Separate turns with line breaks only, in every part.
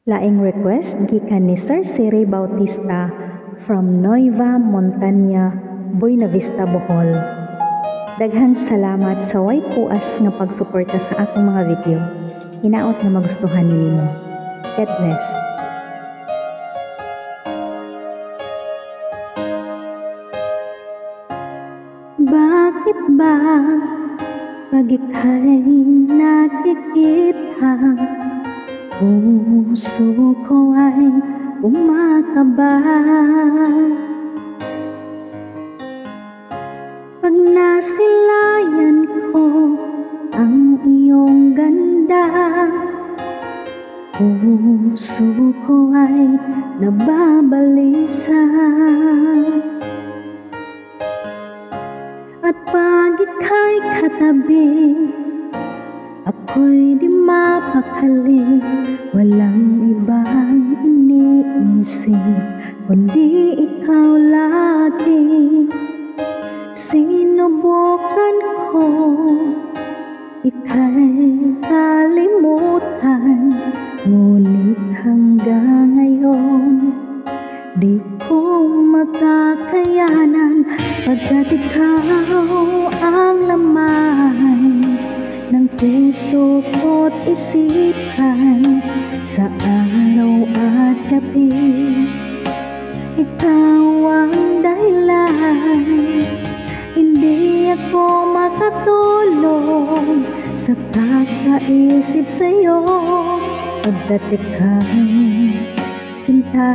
Laing request gikan ni Sir Siri Bautista from Nueva Montana, Buena Vista, Bohol. Daghang salamat sa way puas nga pagsuporta sa akong mga video. Hinaot nga magustuhan nimo. God bless. Bakit ba pag ika'y nakikita, puso ko ay umakaba? Pag nasilayan ko ang iyong ganda, puso ko ay nababalisa. At pag ika'y katabi, ako'y di mapakali. Walang ibang iniisip kundi ikaw lagi. Sinubukan ko ika'y kalimutan, ngunit hanggang ngayon di ko makakayanan, pagkat ikaw ang laman ng puso ko't isipan sa araw at gabi. Ikaw ang dahilan, hindi ako makatulog sa kakaisip sa'yo, pagkat ikaw sinta,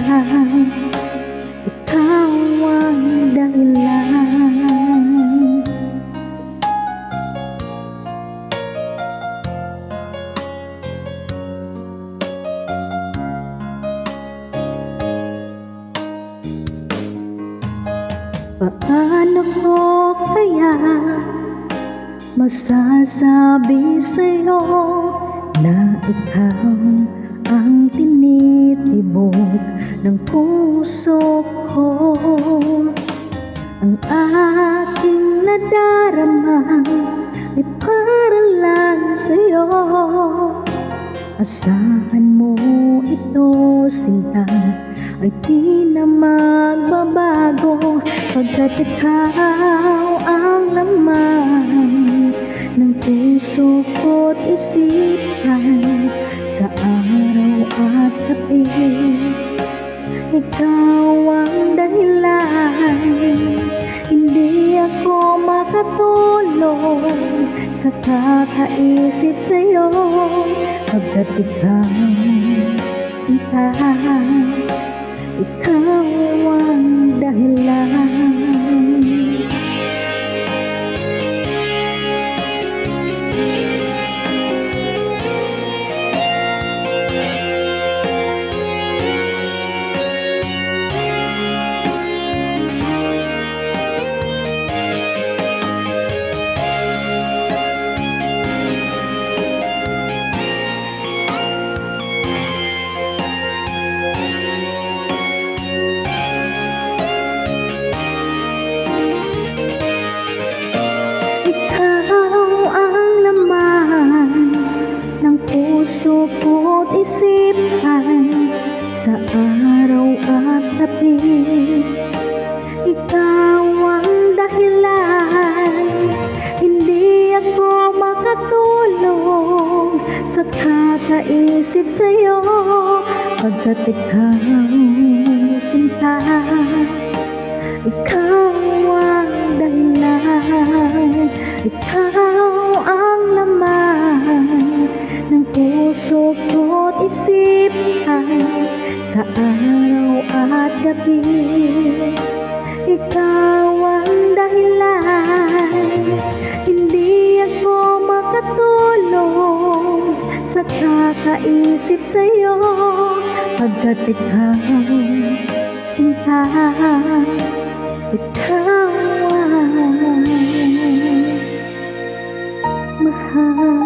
ikaw ang dahilan. Paano ko kaya masasabi sa'yo na ikaw ang tinitibok ng puso ko? Ang aking nadarama ay para lang sa'yo. Asahan mo ito, sinta, ay di na magbabago, pagkat ikaw ang laman ng puso ko't isipan sa araw at gabi. Ikaw ang dahilan, hindi ako makatulog sa kakaisip sa'yo, pagkat ikaw sinta, ikaw ang dahilan. Puso ko't isipan sa araw at gabi. Ikaw ang dahilan, hindi ako makatulog sa kakaisip sa'yo, pagkat ikaw sinta, ikaw ang dahilan. Ikaw ang laman ng puso ko't isipan sa araw at gabi. Ikaw ang dahilan, hindi ako makatulog sa kakaisip sa'yo, pagkat ikaw sinta, ikaw ang mahal.